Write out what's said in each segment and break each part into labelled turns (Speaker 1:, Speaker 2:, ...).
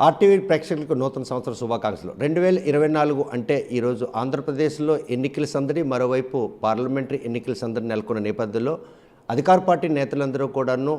Speaker 1: RTV ప్రేక్షకులకు నూతన సంవత్సర శుభాకాంక్షలు. 2024 అంటే ఈరోజు ఆంధ్రప్రదేశ్లో ఎన్నికల సందడి, మరోవైపు పార్లమెంటరీ ఎన్నికల సందడి నెలకొన్న నేపథ్యంలో అధికార పార్టీ నేతలందరూ కూడాను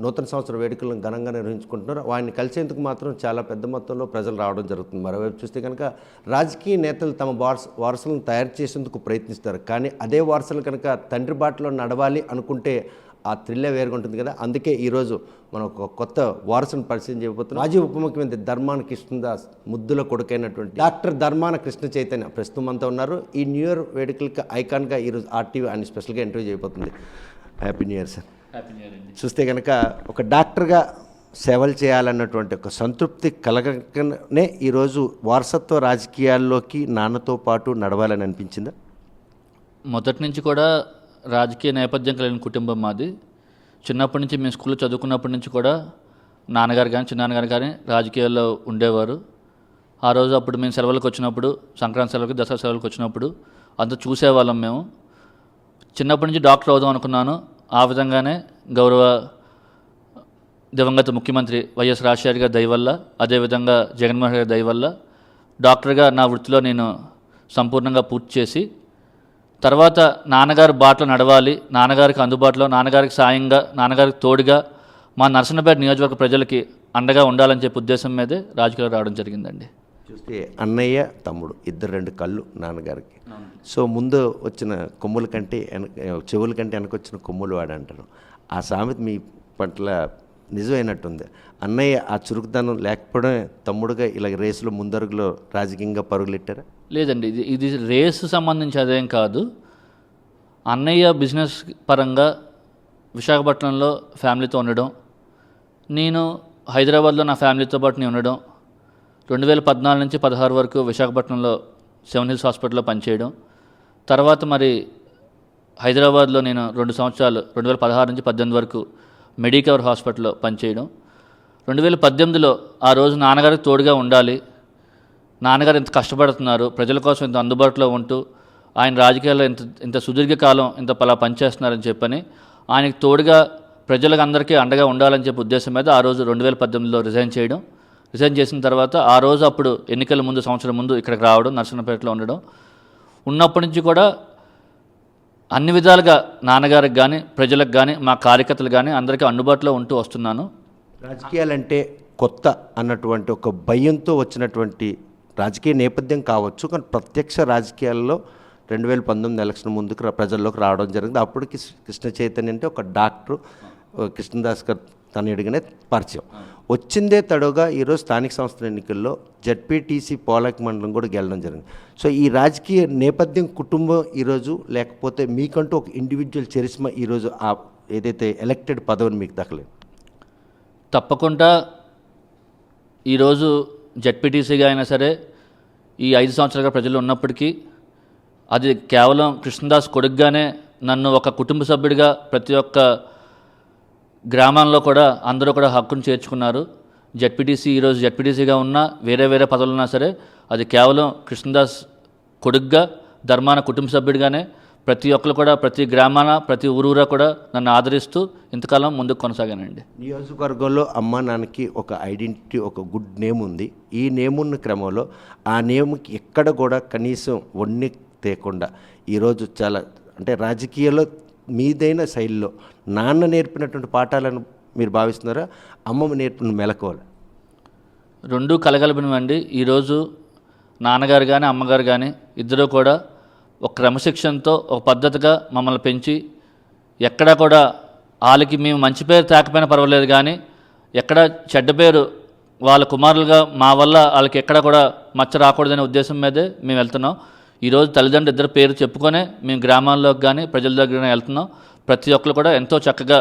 Speaker 1: నూతన సంవత్సర వేడుకలను ఘనంగా నిర్వహించుకుంటున్నారు. వారిని కలిసేందుకు మాత్రం చాలా పెద్ద మొత్తంలో ప్రజలు రావడం జరుగుతుంది. మరోవైపు చూస్తే కనుక రాజకీయ నేతలు తమ వారసులను తయారు చేసేందుకు ప్రయత్నిస్తారు. కానీ అదే వారసులు కనుక తండ్రి బాటలో నడవాలి అనుకుంటే ఆ థ్రిల్లే వేరుగా ఉంటుంది కదా. అందుకే ఈరోజు మనం ఒక కొత్త వారసును పరిచయం చేయబోతున్నాం. మాజీ ఉప ముఖ్యమంత్రి ధర్మాన కృష్ణదాస్ ముద్దుల కొడుకైనటువంటి డాక్టర్ ధర్మాన కృష్ణ చైతన్య ప్రస్తుతం అంతా ఉన్నారు. ఈ న్యూ ఇయర్ వేడుకలకి ఐకాన్గా ఈరోజు ఆర్టీవీ అని స్పెషల్గా ఇంటర్వ్యూ చేయబోతుంది. Happy new year sir.
Speaker 2: Happy new year అండి.
Speaker 1: చూస్తే కనుక ఒక డాక్టర్గా సేవలు చేయాలన్నటువంటి ఒక సంతృప్తి కలగనే ఈరోజు వారసత్వ రాజకీయాల్లోకి నాన్నతో పాటు నడవాలని అనిపించిందా?
Speaker 2: మొదటి నుంచి కూడా రాజకీయ నేపథ్యం కలిగిన కుటుంబం మాది. చిన్నప్పటి నుంచి మేము స్కూల్లో చదువుకున్నప్పటి నుంచి కూడా నాన్నగారు కానీ చిన్నాన్నగారు కానీ రాజకీయాల్లో ఉండేవారు. ఆ రోజు అప్పుడు మేము సెలవులకు వచ్చినప్పుడు, సంక్రాంతి సెలవులకి, దసరా సెలవులకు వచ్చినప్పుడు అంతా చూసేవాళ్ళం. మేము చిన్నప్పటి నుంచి డాక్టర్ అవుదాం అనుకున్నాను. ఆ విధంగానే గౌరవ దివంగత ముఖ్యమంత్రి వైఎస్ రాజశేఖర్ గారి దయ వల్ల, అదేవిధంగా జగన్మోహన్ గారి దయ వల్ల డాక్టర్గా నా వృత్తిలో నేను సంపూర్ణంగా పూర్తి చేసి, తర్వాత నాన్నగారి బాటలో నడవాలి, నాన్నగారికి అందుబాటులో, నాన్నగారికి సాయంగా, నాన్నగారికి తోడుగా మా నరసన్నపేట నియోజకవర్గ ప్రజలకి అండగా ఉండాలని చెప్పే ఉద్దేశం మీదే రాజకీయాలు రావడం జరిగిందండి.
Speaker 1: చూస్తే అన్నయ్య తమ్ముడు ఇద్దరు రెండు కళ్ళు నాన్నగారికి. సో ముందు వచ్చిన కొమ్ముల కంటే చెవుల కంటే వెనకొచ్చిన కొమ్ములు వాడు అంటారు. ఆ సామెత మీ పట్ల నిజమైనట్టుంది. అన్నయ్య ఆ చురుకుదనం లేకపోవడం తమ్ముడుగా ఇలా రేసులో ముందరుగులో రాజకీయంగా పరుగులెట్టారా?
Speaker 2: లేదండి, ఇది రేసు సంబంధించి అదేం కాదు. అన్నయ్య బిజినెస్ పరంగా విశాఖపట్నంలో ఫ్యామిలీతో ఉండడం, నేను హైదరాబాద్లో నా ఫ్యామిలీతో పాటు నేను ఉండడం, 2014 నుంచి 16 వరకు విశాఖపట్నంలో 7 హిల్స్ హాస్పిటల్లో పనిచేయడం, తర్వాత మరి హైదరాబాద్లో నేను 2 సంవత్సరాలు 2016 నుంచి 18 వరకు మెడికవర్ హాస్పిటల్లో పనిచేయడం, 2018లో ఆ రోజు నాన్నగారికి తోడుగా ఉండాలి, నాన్నగారు ఇంత కష్టపడుతున్నారు, ప్రజల కోసం ఇంత అందుబాటులో ఉంటూ ఆయన రాజకీయాల్లో ఇంత సుదీర్ఘకాలం ఇంత పలా పనిచేస్తున్నారని చెప్పని ఆయనకి తోడుగా ప్రజలకు అందరికీ అండగా ఉండాలని చెప్పి ఉద్దేశం మీద ఆ రోజు 2018లో రిజైన్ చేసిన తర్వాత ఆ రోజు అప్పుడు ఎన్నికల ముందు సంవత్సరం ముందు ఇక్కడికి రావడం, నరసన్నపేటలో ఉండడం, ఉన్నప్పటి నుంచి కూడా అన్ని విధాలుగా నాన్నగారికి కానీ ప్రజలకు కానీ మా కార్యకర్తలు కానీ అందరికీ అందుబాటులో ఉంటూ వస్తున్నాను.
Speaker 1: రాజకీయాలంటే కొత్త అన్నటువంటి ఒక భయంతో వచ్చినటువంటి రాజకీయ నేపథ్యం కావచ్చు, కానీ ప్రత్యక్ష రాజకీయాల్లో 2019 ఎలక్షన్ ముందుకు ప్రజల్లోకి రావడం జరిగింది. అప్పటికి కృష్ణ చైతన్య అంటే ఒక డాక్టర్ కృష్ణదాస్ గారు తనయుడిగానే పరిచయం వచ్చిందే తడుగా ఈరోజు స్థానిక సంస్థల ఎన్నికల్లో జడ్పీటీసీ పోలాకి మండలం కూడా గెలడం జరిగింది. సో ఈ రాజకీయ నేపథ్యం కుటుంబం ఈరోజు లేకపోతే మీకంటూ ఒక ఇండివిజువల్ చరిస్మా ఈరోజు ఆ ఏదైతే ఎలక్టెడ్ పదవిని మీకు దక్కలేదు?
Speaker 2: తప్పకుండా ఈరోజు జడ్పీటీసీగా అయినా సరే ఈ 5 సంవత్సరాలుగా ప్రజలు ఉన్నప్పటికీ అది కేవలం కృష్ణదాస్ కొడుకుగానే నన్ను ఒక కుటుంబ సభ్యుడిగా ప్రతి ఒక్క గ్రామాల్లో కూడా అందరూ కూడా హక్కును చేర్చుకున్నారు. జడ్పీటీసీ ఈరోజు జడ్పీటీసీగా ఉన్నా వేరే పదవులు ఉన్నా సరే అది కేవలం కృష్ణదాస్ కొడుకుగా ధర్మాన కుటుంబ సభ్యుడిగానే ప్రతి ఒక్కరు కూడా ప్రతి గ్రామాన ప్రతి ఊరూరా కూడా నన్ను ఆదరిస్తూ ఇంతకాలం ముందుకు కొనసాగానండి.
Speaker 1: నియోజకవర్గంలో అమ్మ నాన్నకి ఒక ఐడెంటిటీ, ఒక గుడ్ నేమ్ ఉంది. ఈ నేమ్ ఉన్న క్రమంలో ఆ నేమ్కి ఎక్కడ కూడా కనీసం వన్ని తేకుండా ఈరోజు చాలా అంటే రాజకీయాల్లో మీదైన శైలిలో నాన్న నేర్పినటువంటి పాఠాలను మీరు భావిస్తున్నారా, అమ్మమ్మ నేర్పిన మెలకువలు?
Speaker 2: రెండూ కలగలిపినవండి. ఈరోజు నాన్నగారు కానీ అమ్మగారు కానీ ఇద్దరూ కూడా ఒక క్రమశిక్షణతో ఒక పద్ధతిగా మమ్మల్ని పెంచి ఎక్కడా కూడా వాళ్ళకి మేము మంచి పేరు తేకపోయినా పర్వాలేదు, కానీ ఎక్కడ చెడ్డ పేరు వాళ్ళ కుమారులుగా మా వల్ల వాళ్ళకి ఎక్కడ కూడా మచ్చ రాకూడదనే ఉద్దేశం మీదే మేము వెళ్తున్నాం. ఈరోజు తల్లిదండ్రులు ఇద్దరు పేరు చెప్పుకొనే మేము గ్రామాల్లోకి కానీ ప్రజల దగ్గర వెళ్తున్నాం. ప్రతి ఒక్కరు కూడా ఎంతో చక్కగా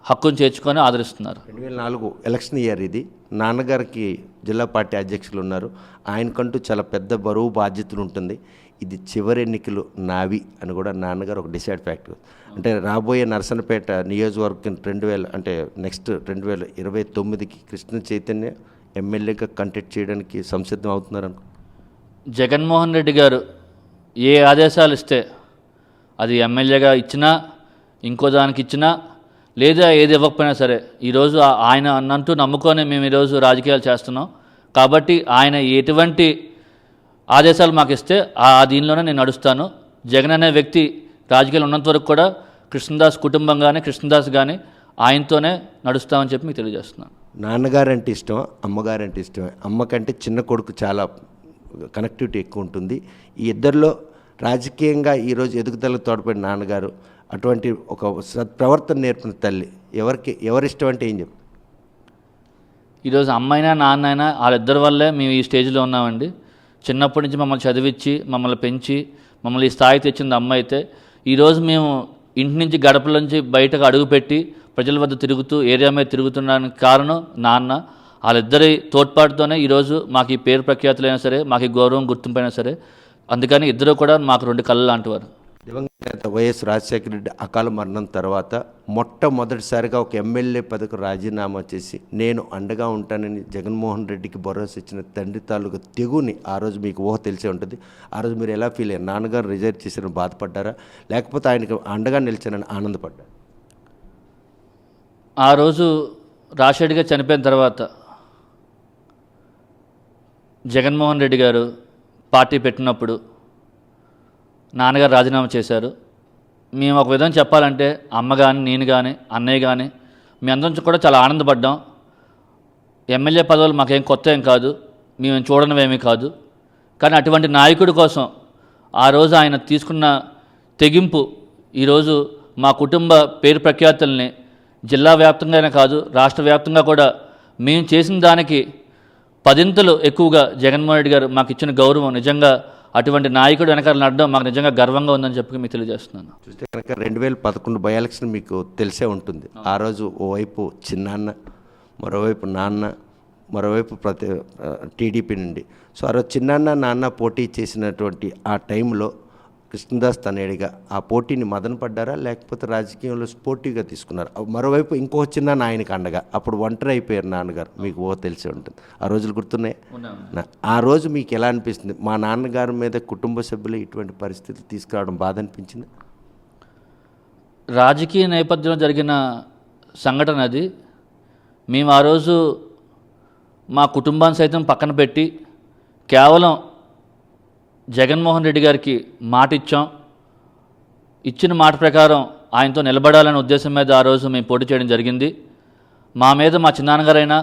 Speaker 2: హక్కును చేర్చుకొని ఆదరిస్తున్నారు.
Speaker 1: 2004 ఎలక్షన్ ఇయర్ ఇది. నాన్నగారికి జిల్లా పార్టీ అధ్యక్షులు ఉన్నారు. ఆయనకంటూ చాలా పెద్ద బరువు బాధ్యతలు ఉంటుంది. ఇది చివరి ఎన్నికలు నావి అని కూడా నాన్నగారు ఒక డిసైడ్ ఫ్యాక్టర్. అంటే రాబోయే నరసన్నపేట నియోజకవర్గం 2000 అంటే నెక్స్ట్ 2029కి కృష్ణ చైతన్య ఎమ్మెల్యేగా కంటెక్ట్ చేయడానికి సంసిద్ధం అవుతున్నారు అనుకో.
Speaker 2: జగన్మోహన్ రెడ్డి గారు ఏ ఆదేశాలు ఇస్తే అది ఎమ్మెల్యేగా ఇచ్చినా ఇంకో దానికి ఇచ్చినా లేదా ఏది ఇవ్వకపోయినా సరే ఈరోజు ఆయన అన్నంటూ నమ్ముకొని మేము ఈరోజు రాజకీయాలు చేస్తున్నాం. కాబట్టి ఆయన ఎటువంటి ఆదేశాలు మాకు ఇస్తే ఆ దీనిలోనే నేను నడుస్తాను. జగన్ అనే వ్యక్తి రాజకీయాలు ఉన్నంత వరకు కూడా కృష్ణదాస్ కుటుంబం కానీ కృష్ణదాస్ కానీ ఆయనతోనే నడుస్తామని చెప్పి మీకు తెలియజేస్తున్నాను.
Speaker 1: నాన్నగారంటే ఇష్టం, అమ్మగారంటే ఇష్టమే. అమ్మకంటే చిన్న కొడుకు చాలా కనెక్టివిటీ ఎక్కువ ఉంటుంది. ఈ ఇద్దరిలో రాజకీయంగా ఈరోజు ఎదుగుదలకు తోడ్పడిన నాన్నగారు, అటువంటి ఒక సత్ప్రవర్తన నేర్పిన తల్లి, ఎవరిష్టం అంటే ఏం చెప్పు?
Speaker 2: ఈరోజు అమ్మైనా నాన్న అయినా వాళ్ళిద్దరి వల్లే మేము ఈ స్టేజ్లో ఉన్నామండి. చిన్నప్పటి నుంచి మమ్మల్ని చదివించి మమ్మల్ని పెంచి మమ్మల్ని ఈ స్థాయి తెచ్చింది అమ్మ అయితే, ఈరోజు మేము ఇంటి నుంచి గడపల నుంచి బయటకు అడుగుపెట్టి ప్రజల వద్ద తిరుగుతూ ఏరియా మీద తిరుగుతున్నానికి కారణం నాన్న. వాళ్ళిద్దరి తోడ్పాటుతోనే ఈరోజు మాకు ఈ పేరు ప్రఖ్యాతులైనా సరే, మాకు ఈ గౌరవం గుర్తింపైనా సరే. అందుకని ఇద్దరు కూడా మాకు రెండు కళ్ళు లాంటివారు.
Speaker 1: దివంగత వైఎస్ రాజశేఖర రెడ్డి అకాల మరణం తర్వాత మొట్టమొదటిసారిగా ఒక ఎమ్మెల్యే పదకు రాజీనామా చేసి నేను అండగా ఉంటానని జగన్మోహన్ రెడ్డికి భరోసా ఇచ్చిన తండ్రి తాలూకు తెగుని ఆ రోజు మీకు ఊహ తెలిసే ఉంటుంది. ఆ రోజు మీరు ఎలా ఫీల్ అయ్యారు? నాన్నగారు రిజైన్ చేసిన బాధపడ్డారా, లేకపోతే ఆయనకు అండగా నిలిచానని ఆనందపడ్డారు?
Speaker 2: ఆ రోజు రాజశేఖర్ చనిపోయిన తర్వాత జగన్మోహన్ రెడ్డి గారు పార్టీ పెట్టినప్పుడు నాన్నగారు రాజీనామా చేశారు. మేము ఒక విధంగా చెప్పాలంటే అమ్మ కానీ నేను కానీ అన్నయ్య కానీ మీ అందరం కూడా చాలా ఆనందపడ్డాం. ఎమ్మెల్యే పదవులు మాకేం కొత్త ఏం కాదు, మేము చూడనివేమీ కాదు. కానీ అటువంటి నాయకుడి కోసం ఆ రోజు ఆయన తీసుకున్న తెగింపు ఈరోజు మా కుటుంబ పేరు ప్రఖ్యాతుల్ని జిల్లా వ్యాప్తంగానే కాదు రాష్ట్ర వ్యాప్తంగా కూడా మేము చేసిన దానికి 10 ఇంతలు ఎక్కువగా జగన్మోహన్ రెడ్డి గారు మాకు ఇచ్చిన గౌరవం, నిజంగా అటువంటి నాయకుడు వెనకాల నడడం మాకు నిజంగా గర్వంగా ఉందని చెప్పి మీకు తెలియజేస్తున్నాను.
Speaker 1: చూస్తే కనుక 2011 బై ఎలక్షన్ మీకు తెలిసే ఉంటుంది. ఆ రోజు ఓవైపు చిన్నాన్న, మరోవైపు నాన్న, మరోవైపు టీడీపీ నుండి. సో ఆ రోజు చిన్నాన్న నాన్న పోటీ చేసినటువంటి ఆ టైంలో కృష్ణదాస్ తనేడిగా ఆ పోటీని మదన పడ్డారా, లేకపోతే రాజకీయంలో స్పోర్టివ్గా తీసుకున్నారు? మరోవైపు ఇంకో చిన్న ఆయనకి అండగా అప్పుడు ఒంటరి అయిపోయారు నాన్నగారు, మీకు తెలిసే ఉంటుంది. ఆ రోజులు గుర్తున్నాయి. ఆ రోజు మీకు ఎలా అనిపిస్తుంది? మా నాన్నగారి మీద కుటుంబ సభ్యులు ఇటువంటి పరిస్థితులు తీసుకురావడం బాధ అనిపించింది?
Speaker 2: రాజకీయ నేపథ్యంలో జరిగిన సంఘటన అది. మేము ఆ రోజు మా కుటుంబాన్ని సైతం పక్కన పెట్టి కేవలం జగన్మోహన్ రెడ్డి గారికి మాట ఇచ్చాం. ఇచ్చిన మాట ప్రకారం ఆయనతో నిలబడాలనే ఉద్దేశం మీద ఆ రోజు మేము పోటీ చేయడం జరిగింది. మా మీద మా చిన్నాన్నగారైనా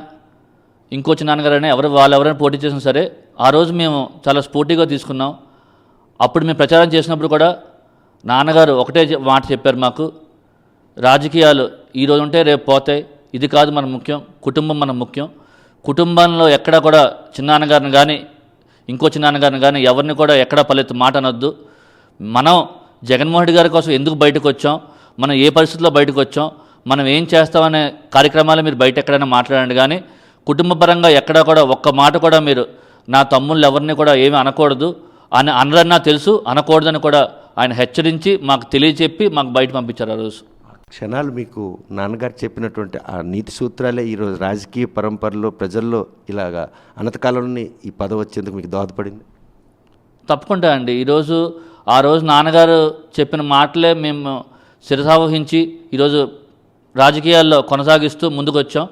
Speaker 2: ఇంకో చిన్నాన్నగారైనా వాళ్ళెవరైనా పోటీ చేసినా సరే ఆ రోజు మేము చాలా స్పోర్టివ్గా తీసుకున్నాం. అప్పుడు మేము ప్రచారం చేసినప్పుడు కూడా నాన్నగారు ఒకటే మాట చెప్పారు మాకు, రాజకీయాలు ఈరోజు ఉంటే రేపు పోతాయి, ఇది కాదు మన ముఖ్యం, కుటుంబం మన ముఖ్యం. కుటుంబంలో ఎక్కడా కూడా చిన్నాన్నగారిని కానీ ఇంకో చిన్నాన్నగారిని కానీ ఎవరిని కూడా ఎక్కడా పల్లెత్తు మాట అనొద్దు. మనం జగన్మోహన్ రెడ్డి గారి కోసం ఎందుకు బయటకు వచ్చాం, మనం ఏ పరిస్థితుల్లో బయటకు వచ్చాం, మనం ఏం చేస్తామనే కార్యక్రమాలు మీరు బయట ఎక్కడైనా మాట్లాడండి. కానీ కుటుంబపరంగా ఎక్కడా కూడా ఒక్క మాట కూడా మీరు నా తమ్ముళ్ళు ఎవరిని కూడా ఏమీ అనకూడదు అని అనరన్నా తెలుసు, అనకూడదని కూడా ఆయన హెచ్చరించి మాకు తెలియచెప్పి మాకు బయట పంపించారు. ఆ రోజు
Speaker 1: క్షణాలు మీకు నాన్నగారు చెప్పినటువంటి ఆ నీతి సూత్రాలే ఈరోజు రాజకీయ పరంపరలో ప్రజల్లో ఇలాగా అనంతకాలంలోనే ఈ పదవి వచ్చేందుకు మీకు దోహదపడింది?
Speaker 2: తప్పకుండా అండి. ఆ రోజు నాన్నగారు చెప్పిన మాటలే మేము శిరసావహించి ఈరోజు రాజకీయాల్లో కొనసాగిస్తూ ముందుకు వచ్చాం.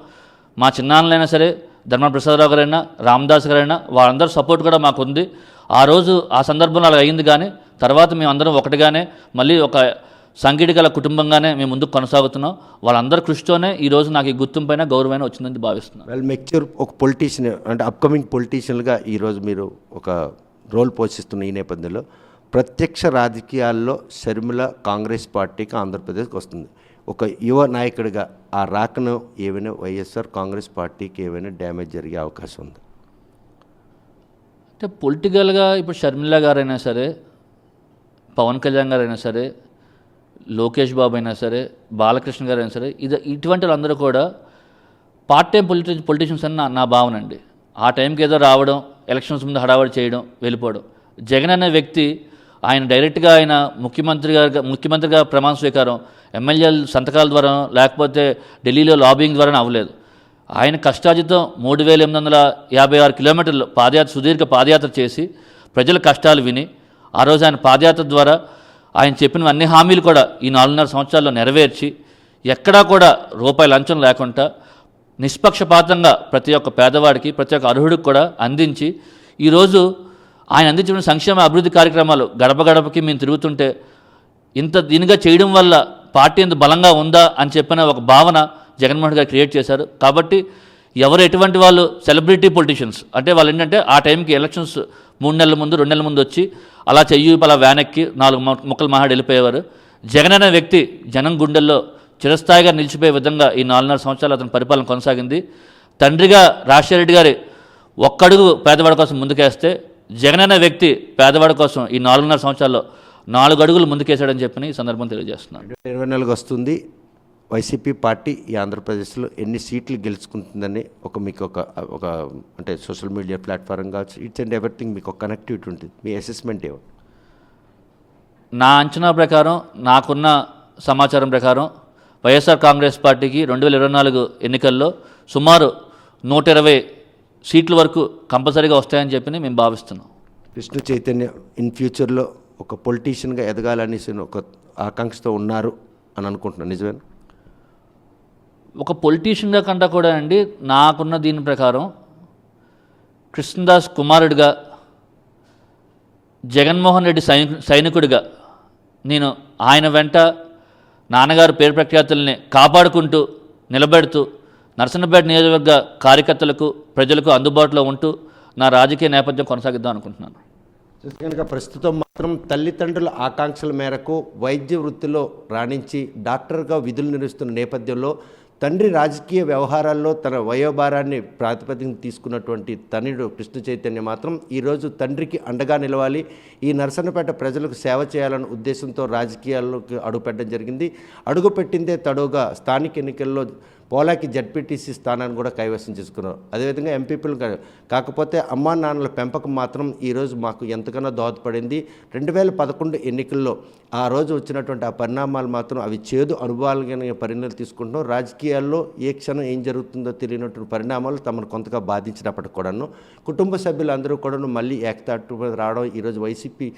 Speaker 2: మా చిన్నాన్నలైనా సరే, ధర్మ ప్రసాదరావు గారైనా, రామదాస్ గారైనా వాళ్ళందరూ సపోర్ట్ కూడా మాకు ఉంది. ఆ రోజు ఆ సందర్భంలో అలా అయింది. కానీ తర్వాత మేమందరం ఒకటిగానే మళ్ళీ ఒక సంఘటికల కుటుంబంగానే మేము ముందుకు కొనసాగుతున్నాం. వాళ్ళందరి కృషితోనే ఈరోజు నాకు ఈ గుర్తింపైన గౌరవమైన వచ్చిందని భావిస్తున్నాను.
Speaker 1: వెల్ మెచ్యూర్ ఒక పొలిటీషియన్ అంటే అప్కమింగ్ పొలిటీషియన్గా ఈరోజు మీరు ఒక రోల్ పోషిస్తున్న ఈ నేపథ్యంలో ప్రత్యక్ష రాజకీయాల్లో షర్మిల కాంగ్రెస్ పార్టీకి ఆంధ్రప్రదేశ్కి వస్తుంది. ఒక యువ నాయకుడిగా ఆ రాకను ఏమైనా వైఎస్ఆర్ కాంగ్రెస్ పార్టీకి ఏమైనా డ్యామేజ్ జరిగే అవకాశం ఉంది?
Speaker 2: అంటే పొలిటికల్గా ఇప్పుడు షర్మిల గారైనా సరే, పవన్ కళ్యాణ్ గారైనా సరే, లోకేష్ బాబు అయినా సరే, బాలకృష్ణ గారు అయినా సరే, ఇటువంటి వాళ్ళందరూ కూడా పార్ట్ టైం పొలిటీషియన్స్ అని నా భావన అండి. ఆ టైంకి ఏదో రావడం, ఎలక్షన్స్ ముందు హడావడి చేయడం, వెళ్ళిపోవడం. జగన్ అనే వ్యక్తి ఆయన డైరెక్ట్గా ఆయన ముఖ్యమంత్రిగా ప్రమాణ స్వీకారం ఎమ్మెల్యేల సంతకాల ద్వారా లేకపోతే ఢిల్లీలో లాబింగ్ ద్వారా అవ్వలేదు. ఆయన కష్టార్జితం 3856 కిలోమీటర్లు సుదీర్ఘ పాదయాత్ర చేసి ప్రజల కష్టాలు విని ఆ రోజు ఆయన పాదయాత్ర ద్వారా ఆయన చెప్పిన అన్ని హామీలు కూడా ఈ 4.5 సంవత్సరాల్లో నెరవేర్చి ఎక్కడా కూడా రూపాయి లంచం లేకుండా నిష్పక్షపాతంగా ప్రతి ఒక్క పేదవాడికి ప్రతి ఒక్క అర్హుడికి కూడా అందించి ఈరోజు ఆయన అందించిన సంక్షేమ అభివృద్ధి కార్యక్రమాలు గడప గడపకి మేము తిరుగుతుంటే ఇంత దీనిగా చేయడం వల్ల పార్టీ ఎంత బలంగా ఉందా అని చెప్పిన ఒక భావన జగన్మోహన్ గారు క్రియేట్ చేశారు. కాబట్టి ఎవరు ఎటువంటి వాళ్ళు సెలబ్రిటీ పొలిటీషియన్స్ అంటే వాళ్ళు ఏంటంటే ఆ టైంకి ఎలక్షన్స్ 3 నెలల ముందు 2 నెలల ముందు వచ్చి అలా చెయ్యి అలా వ్యానెక్కి 4 ముక్కలు మాట్లాడి వెళ్ళిపోయేవారు. జగన్ అనే వ్యక్తి జనం గుండెల్లో చిరస్థాయిగా నిలిచిపోయే విధంగా ఈ 4.5 సంవత్సరాలు అతని పరిపాలన కొనసాగింది. తండ్రిగా రాజశేఖర రెడ్డి గారి ఒక్కడుగు పేదవాడి కోసం ముందుకేస్తే జగన్ అనే వ్యక్తి పేదవాడి కోసం ఈ 4.5 సంవత్సరాల్లో 4 అడుగులు ముందుకేశాడని చెప్పి ఈ సందర్భం తెలియజేస్తున్నాను.
Speaker 1: 2024 వస్తుంది. వైసీపీ పార్టీ ఈ ఆంధ్రప్రదేశ్లో ఎన్ని సీట్లు గెలుచుకుంటుందని మీకు ఒక అంటే సోషల్ మీడియా ప్లాట్ఫామ్ కావచ్చు, ఇట్స్ అండ్ ఎవ్రీథింగ్ మీకు ఒక కనెక్టివిటీ ఉంటుంది. మీ అసెస్మెంట్ ఏమో?
Speaker 2: నా అంచనా ప్రకారం, నాకున్న సమాచారం ప్రకారం వైఎస్ఆర్ కాంగ్రెస్ పార్టీకి 2024 ఎన్నికల్లో సుమారు 120 సీట్ల వరకు కంపల్సరీగా వస్తాయని చెప్పి మేము భావిస్తున్నాం.
Speaker 1: కృష్ణ చైతన్య ఇన్ ఫ్యూచర్లో ఒక పొలిటీషియన్గా ఎదగాలనేసి ఒక ఆకాంక్షతో ఉన్నారు అని అనుకుంటున్నాను, నిజమేనా?
Speaker 2: ఒక పొలిటీషియన్గా కంటే కూడా అండి, నాకున్న దీని ప్రకారం కృష్ణదాస్ కుమారుడిగా, జగన్మోహన్ రెడ్డి సైనికుడిగా నేను ఆయన వెంట నాన్నగారు పేరు ప్రఖ్యాతుల్ని కాపాడుకుంటూ నిలబెడుతూ నరసన్నపేట నియోజకవర్గ కార్యకర్తలకు ప్రజలకు అందుబాటులో ఉంటూ నా రాజకీయ నేపథ్యం కొనసాగిద్దాం అనుకుంటున్నాను.
Speaker 1: కనుక ప్రస్తుతం మాత్రం తల్లిదండ్రుల ఆకాంక్షల మేరకు వైద్య వృత్తిలో రాణించి డాక్టర్గా విధులు నిర్వహిస్తున్న నేపథ్యంలో తండ్రి రాజకీయ వ్యవహారాల్లో తన వయోభారాన్ని ప్రాతిపదికన తీసుకున్నటువంటి తనయుడు కృష్ణ చైతన్య మాత్రం ఈరోజు తండ్రికి అండగా నిలవాలి, ఈ నరసన్నపేట ప్రజలకు సేవ చేయాలన్న ఉద్దేశంతో రాజకీయాల్లోకి అడుగుపెట్టడం జరిగింది. అడుగుపెట్టిందే తడువుగా స్థానిక ఎన్నికల్లో పోలాకి జడ్పీటీసీ స్థానాన్ని కూడా కైవసం చేసుకున్నారు. అదేవిధంగా ఎంపీపీలు కాకపోతే అమ్మా నాన్నల పెంపకం మాత్రం ఈరోజు మాకు ఎంతగానో దోహదపడింది. 2011 ఎన్నికల్లో ఆ రోజు వచ్చినటువంటి ఆ పరిణామాలు మాత్రం అవి చేదు అనుభవాలుగా పరిణామాలు తీసుకుంటున్నాం. రాజకీయాల్లో ఏ క్షణం ఏం జరుగుతుందో తెలియనటువంటి పరిణామాలు తమను కొంతగా బాధించినప్పటికి కూడాను కుటుంబ సభ్యులందరూ కూడాను మళ్ళీ ఏకతాటి మీద రావడం ఈరోజు వైసీపీ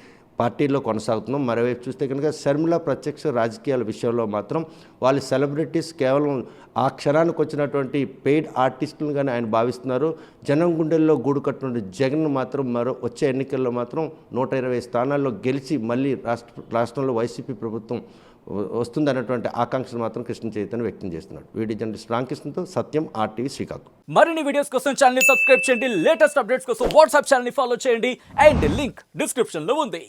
Speaker 1: పార్టీలో కొనసాగుతున్నాం. మరోవైపు చూస్తే కనుక షర్మిల ప్రత్యక్ష రాజకీయాల విషయంలో మాత్రం వాళ్ళు సెలబ్రిటీస్ కేవలం ఆ క్షణానికి వచ్చినటువంటి పెయిడ్ ఆర్టిస్టులుగానే ఆయన భావిస్తున్నారు. జనం గుండెల్లో గూడు కట్టిన జగన్ మాత్రం వచ్చే ఎన్నికల్లో మాత్రం 120 స్థానాల్లో గెలిచి మళ్ళీ రాష్ట్రంలో వైసీపీ ప్రభుత్వం వస్తుందన్నటువంటి ఆకాంక్షను మాత్రం కృష్ణ చైతన్య వ్యక్తం చేస్తున్నాడు. వీడియో జర్నలిస్ట్ రామకృష్ణతో సత్యం, RTV శ్రీకాకుళం.
Speaker 3: మరిన్ని వీడియోస్ కోసం ఛానల్ ని సబ్స్క్రైబ్ చేయండి. లేటెస్ట్ అప్డేట్స్ కోసం వాట్సాప్ ఛానల్ ని ఫాలో చేయండి. అండ్ లింక్ డిస్క్రిప్షన్ లో ఉంది.